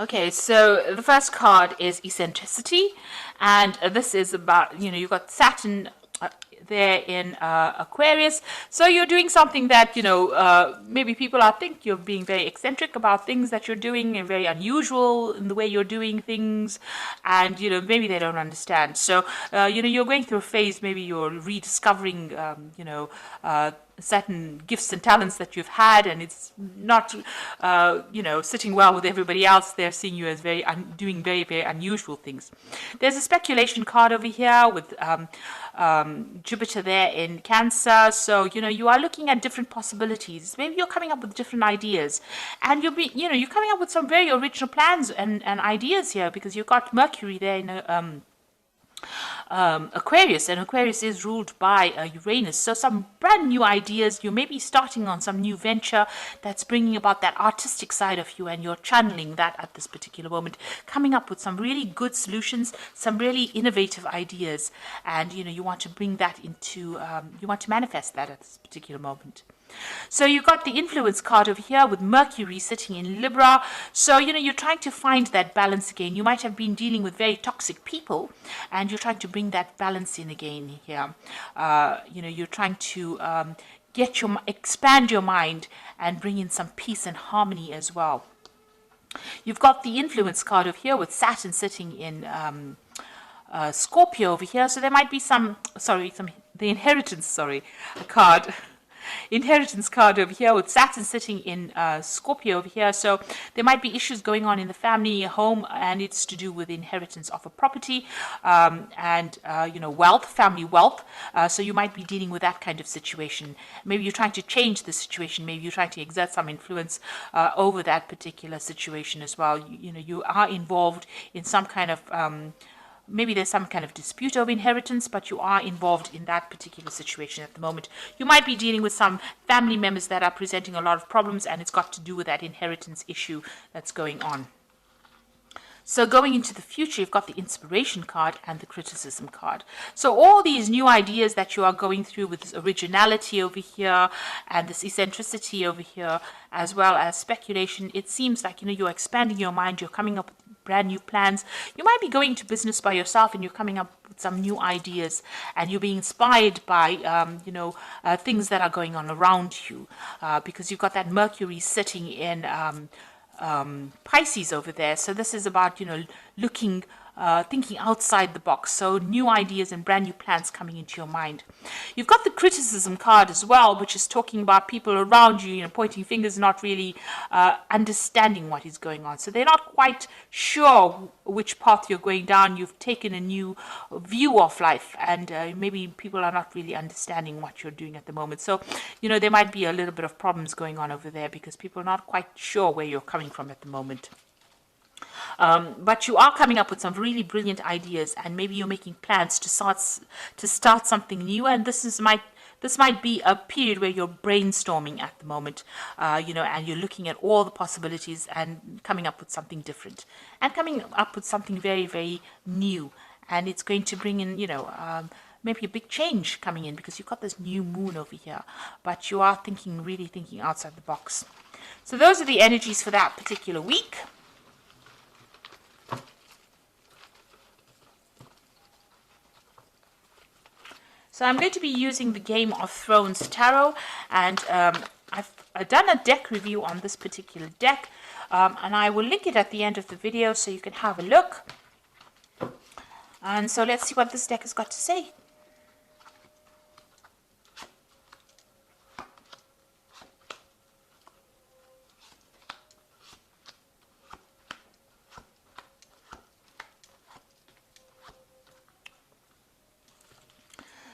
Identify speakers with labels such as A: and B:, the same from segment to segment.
A: Okay, so the first card is eccentricity, and this is about, you've got Saturn there in Aquarius. So you're doing something that, maybe people think you're being very eccentric about things that you're doing and very unusual in the way you're doing things. And, maybe they don't understand. So, you're going through a phase, maybe you're rediscovering, certain gifts and talents that you've had, and it's not sitting well with everybody else. They're seeing you as doing very, very unusual things. There's a speculation card over here with Jupiter there in Cancer. So you are looking at different possibilities. Maybe you're coming up with different ideas, and you're coming up with some very original plans and ideas here, because you've got Mercury there in Aquarius, and Aquarius is ruled by Uranus. So some brand new ideas. You may be starting on some new venture that's bringing about that artistic side of you, and you're channeling that at this particular moment, coming up with some really good solutions, some really innovative ideas, and you want to bring that into, you want to manifest that at this particular moment. So you've got the influence card over here with Mercury sitting in Libra. So, you're trying to find that balance again. You might have been dealing with very toxic people, and you're trying to bring that balance in again here. You're trying to expand your mind and bring in some peace and harmony as well. You've got the influence card over here with Saturn sitting in Scorpio over here. So there might be the inheritance, card. Inheritance card over here with Saturn sitting in Scorpio over here. So there might be issues going on in the family home, and it's to do with inheritance of a property and wealth, family wealth. So you might be dealing with that kind of situation. Maybe you're trying to change the situation. Maybe you're trying to exert some influence over that particular situation as well. You are involved in some kind of maybe there's some kind of dispute over inheritance, but you are involved in that particular situation at the moment. You might be dealing with some family members that are presenting a lot of problems, and it's got to do with that inheritance issue that's going on. So going into the future, you've got the inspiration card and the criticism card. So all these new ideas that you are going through with this originality over here and this eccentricity over here, as well as speculation, it seems like, you're expanding your mind, you're coming up with brand new plans. You might be going to business by yourself, and you're coming up with some new ideas, and you're being inspired by, things that are going on around you, because you've got that Mercury sitting in Pisces over there. So this is about, thinking outside the box. So new ideas and brand new plans coming into your mind. You've got the criticism card as well, which is talking about people around you, pointing fingers, not really understanding what is going on. So they're not quite sure which path you're going down. You've taken a new view of life, and maybe people are not really understanding what you're doing at the moment. So, there might be a little bit of problems going on over there, because people are not quite sure where you're coming from at the moment. But you are coming up with some really brilliant ideas, and maybe you're making plans to start something new. And this might be a period where you're brainstorming at the moment, and you're looking at all the possibilities and coming up with something different, and coming up with something very, very new. And it's going to bring in, maybe a big change coming in, because you've got this new moon over here, but you are really thinking outside the box. So those are the energies for that particular week. So I'm going to be using the Game of Thrones Tarot, and I've done a deck review on this particular deck, and I will link it at the end of the video so you can have a look. And so let's see what this deck has got to say.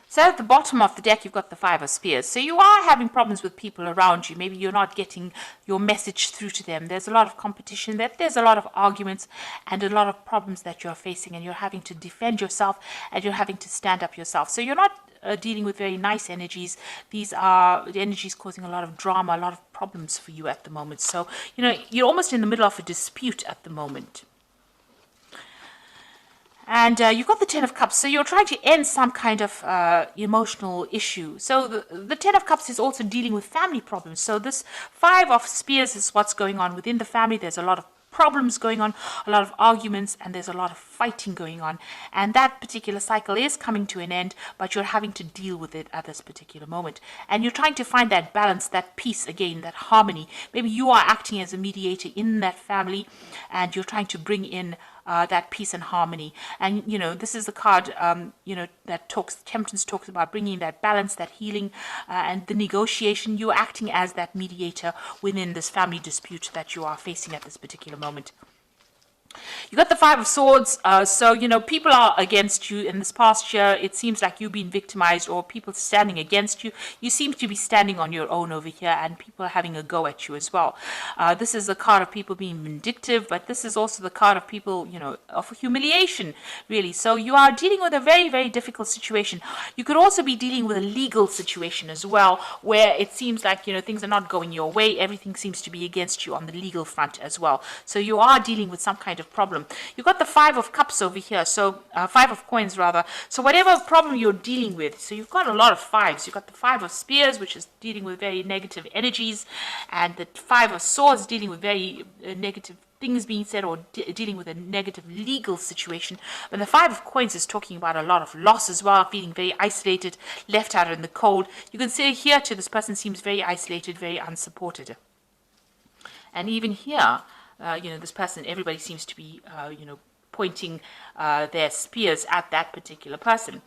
A: So at the bottom of the deck, you've got the Five of Spears. So you are having problems with people around you. Maybe you're not getting your message through to them. There's a lot of competition. There's a lot of arguments and a lot of problems that you're facing, and you're having to defend yourself, and you're having to stand up yourself. So you're not dealing with very nice energies. These are the energies causing a lot of drama, a lot of problems for you at the moment. So, you're almost in the middle of a dispute at the moment. And you've got the Ten of Cups, so you're trying to end some kind of emotional issue. So the Ten of Cups is also dealing with family problems. So this Five of Spears is what's going on within the family. There's a lot of problems going on, a lot of arguments, and there's a lot of fighting going on. And that particular cycle is coming to an end, but you're having to deal with it at this particular moment. And you're trying to find that balance, that peace again, that harmony. Maybe you are acting as a mediator in that family, and you're trying to bring in that peace and harmony. And this is the card that Temperance talks about bringing that balance, that healing, and the negotiation. You're acting as that mediator within this family dispute that you are facing at this particular moment. You got the Five of Swords, so people are against you in this past year. It seems like you've been victimized, or people standing against you. You seem to be standing on your own over here, and people are having a go at you as well. This is a card of people being vindictive, but this is also the card of people, of humiliation, really. So you are dealing with a very, very difficult situation. You could also be dealing with a legal situation as well, where it seems like things are not going your way. Everything seems to be against you on the legal front as well. So you are dealing with some kind of problem. You've got the Five of Cups over here, so Five of Coins rather. So whatever problem you're dealing with, so you've got a lot of fives. You've got the Five of Spears, which is dealing with very negative energies, and the Five of Swords dealing with very negative things being said, or dealing with a negative legal situation. But the Five of Coins is talking about a lot of loss as well, feeling very isolated, left out in the cold. You can see here too, this person seems very isolated, very unsupported. And even here, this person, everybody seems to be, pointing their spears at that particular person.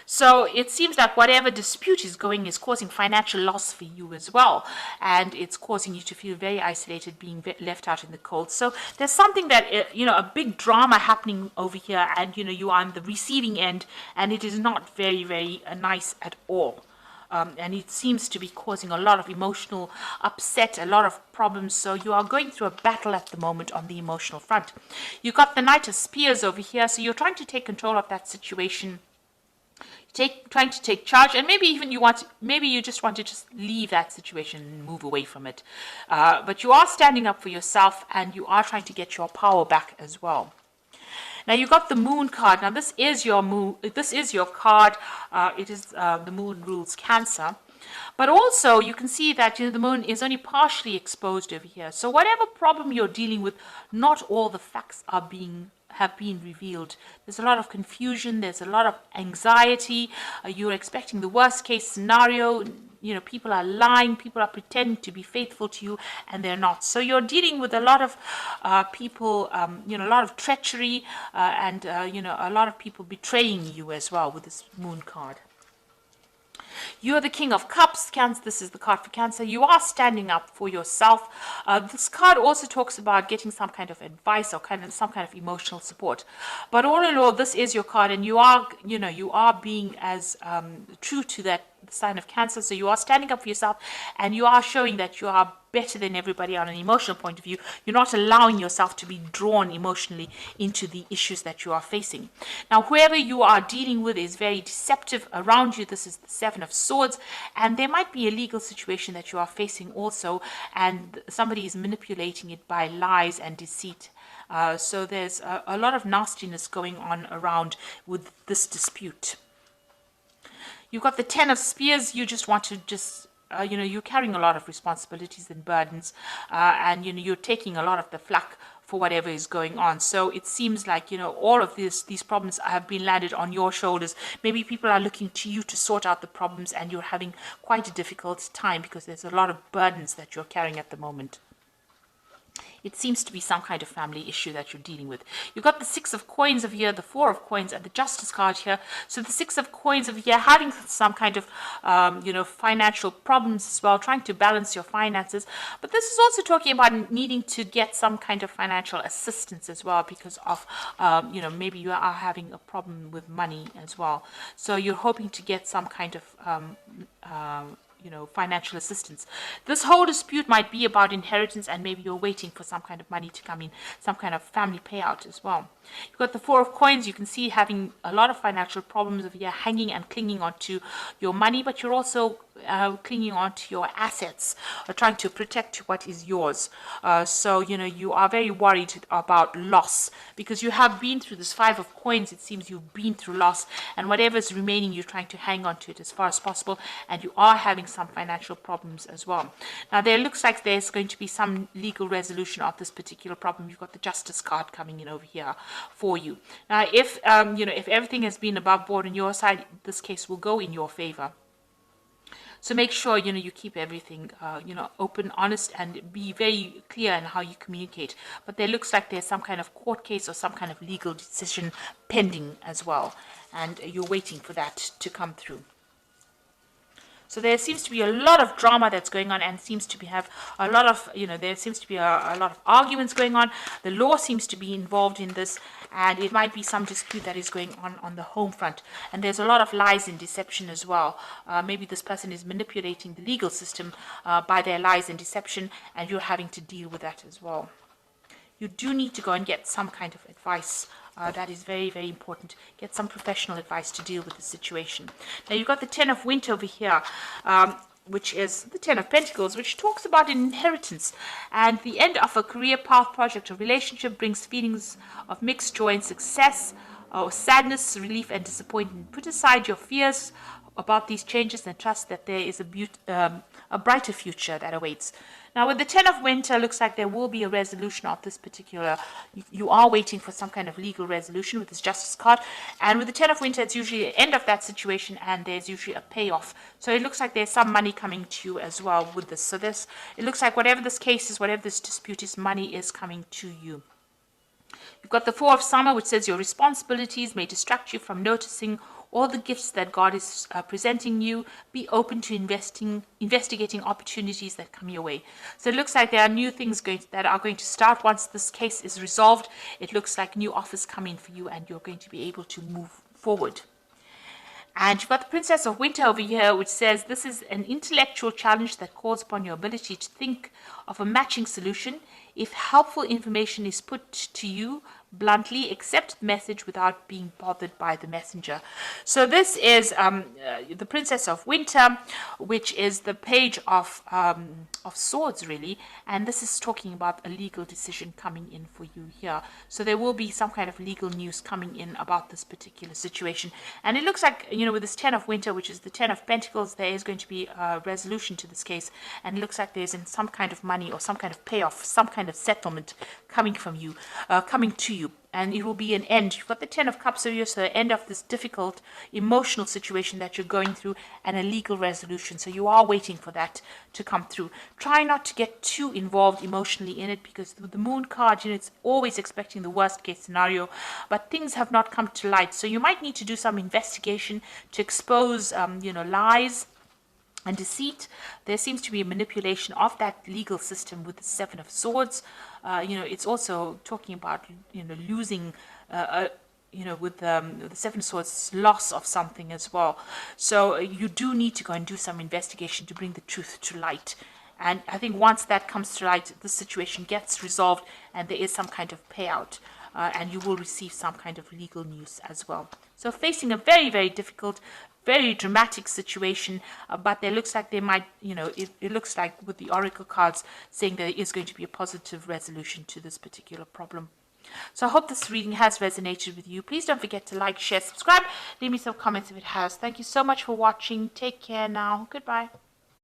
A: So it seems like whatever dispute is going is causing financial loss for you as well. And it's causing you to feel very isolated, being left out in the cold. So there's something that, a big drama happening over here, and, you are on the receiving end, and it is not very, very nice at all. And it seems to be causing a lot of emotional upset, a lot of problems. So you are going through a battle at the moment on the emotional front. You got the Knight of Spears over here. So you're trying to take control of that situation. Trying to take charge, and maybe even you just want to just leave that situation and move away from it. But you are standing up for yourself, and you are trying to get your power back as well. Now you got the Moon card. Now this is your moon. This is your card. It is the Moon rules Cancer, but also you can see that the Moon is only partially exposed over here. So whatever problem you're dealing with, not all the facts have been revealed. There's a lot of confusion. There's a lot of anxiety. You're expecting the worst case scenario. People are lying, people are pretending to be faithful to you, and they're not. So you're dealing with a lot of people, a lot of treachery, and, a lot of people betraying you as well with this Moon card. You're the King of Cups, Cancer. This is the card for Cancer. You are standing up for yourself. This card also talks about getting some kind of advice or some kind of emotional support. But all in all, this is your card, and you are being as true to that sign of Cancer. So you are standing up for yourself, and you are showing that you are better than everybody on an emotional point of view. You're not allowing yourself to be drawn emotionally into the issues that you are facing. Now, whoever you are dealing with is very deceptive around you. This is the Seven of Swords, and there might be a legal situation that you are facing also, and somebody is manipulating it by lies and deceit. So there's a lot of nastiness going on around with this dispute. You've got the Ten of Spears. You just want to you're carrying a lot of responsibilities and burdens, and you're taking a lot of the flak for whatever is going on. So it seems like all of these problems have been landed on your shoulders. Maybe people are looking to you to sort out the problems, and you're having quite a difficult time because there's a lot of burdens that you're carrying at the moment. It seems to be some kind of family issue that you're dealing with. You've got the Six of Coins over here, the Four of Coins, and the Justice card here. So the Six of Coins over here, having some kind of, financial problems as well, trying to balance your finances. But this is also talking about needing to get some kind of financial assistance as well because of, maybe you are having a problem with money as well. So you're hoping to get some kind of, financial assistance. This whole dispute might be about inheritance, and maybe you're waiting for some kind of money to come in, some kind of family payout as well. You've got the Four of Coins. You can see having a lot of financial problems over here, hanging and clinging onto your money, but you're also clinging on to your assets or trying to protect what is yours. So, you are very worried about loss because you have been through this Five of Coins. It seems you've been through loss, and whatever is remaining, you're trying to hang on to it as far as possible, and you are having some financial problems as well. Now, there looks like there's going to be some legal resolution of this particular problem. You've got the Justice card coming in over here for you. Now, if everything has been above board on your side, this case will go in your favor. So make sure, you keep everything, open, honest, and be very clear in how you communicate. But there looks like there's some kind of court case or some kind of legal decision pending as well. And you're waiting for that to come through. So there seems to be a lot of drama that's going on, and seems to have a lot of, there seems to be a lot of arguments going on. The law seems to be involved in this, and it might be some dispute that is going on the home front. And there's a lot of lies and deception as well. Maybe this person is manipulating the legal system by their lies and deception, and you're having to deal with that as well. You do need to go and get some kind of advice. That is very, very important. Get some professional advice to deal with the situation. Now, you've got the Ten of Winter over here, which is the Ten of Pentacles, which talks about an inheritance. And the end of a career path, project, or relationship brings feelings of mixed joy and success, or sadness, relief, and disappointment. Put aside your fears about these changes and trust that there is a brighter future that awaits. Now, with the Ten of Winter, looks like there will be a resolution of this particular. You are waiting for some kind of legal resolution with this Justice card. And with the Ten of Winter, it's usually the end of that situation, and there's usually a payoff. So it looks like there's some money coming to you as well with this. So it looks like whatever this case is, whatever this dispute is, money is coming to you. You've got the Four of Summer, which says your responsibilities may distract you from noticing all the gifts that God is presenting you. Be open to investigating opportunities that come your way. So it looks like there are new things that are going to start once this case is resolved. It looks like new offers come in for you, and you're going to be able to move forward. And you've got the Princess of Winter over here, which says this is an intellectual challenge that calls upon your ability to think of a matching solution. If helpful information is put to you bluntly, accept the message without being bothered by the messenger. So this is the Princess of Winter, which is the Page of Swords, really. And this is talking about a legal decision coming in for you here. So there will be some kind of legal news coming in about this particular situation. And it looks like, with this Ten of Winter, which is the Ten of Pentacles, there is going to be a resolution to this case. And it looks like there's some kind of money or some kind of payoff, some kind of settlement coming from you, coming to you. And it will be an end. You've got the Ten of Cups over here, so the end of this difficult emotional situation that you're going through, and a legal resolution. So you are waiting for that to come through. Try not to get too involved emotionally in it, because with the Moon card, it's always expecting the worst case scenario, but things have not come to light. So you might need to do some investigation to expose, lies and deceit. There seems to be a manipulation of that legal system with the Seven of Swords. It's also talking about, losing, with the Seven of Swords, loss of something as well. So you do need to go and do some investigation to bring the truth to light. And I think once that comes to light, the situation gets resolved and there is some kind of payout. And you will receive some kind of legal news as well. So facing a very, very difficult, very dramatic situation, but there looks like they might, it looks like with the Oracle cards saying there is going to be a positive resolution to this particular problem. So I hope this reading has resonated with you. Please don't forget to like, share, subscribe. Leave me some comments if it has. Thank you so much for watching. Take care now. Goodbye.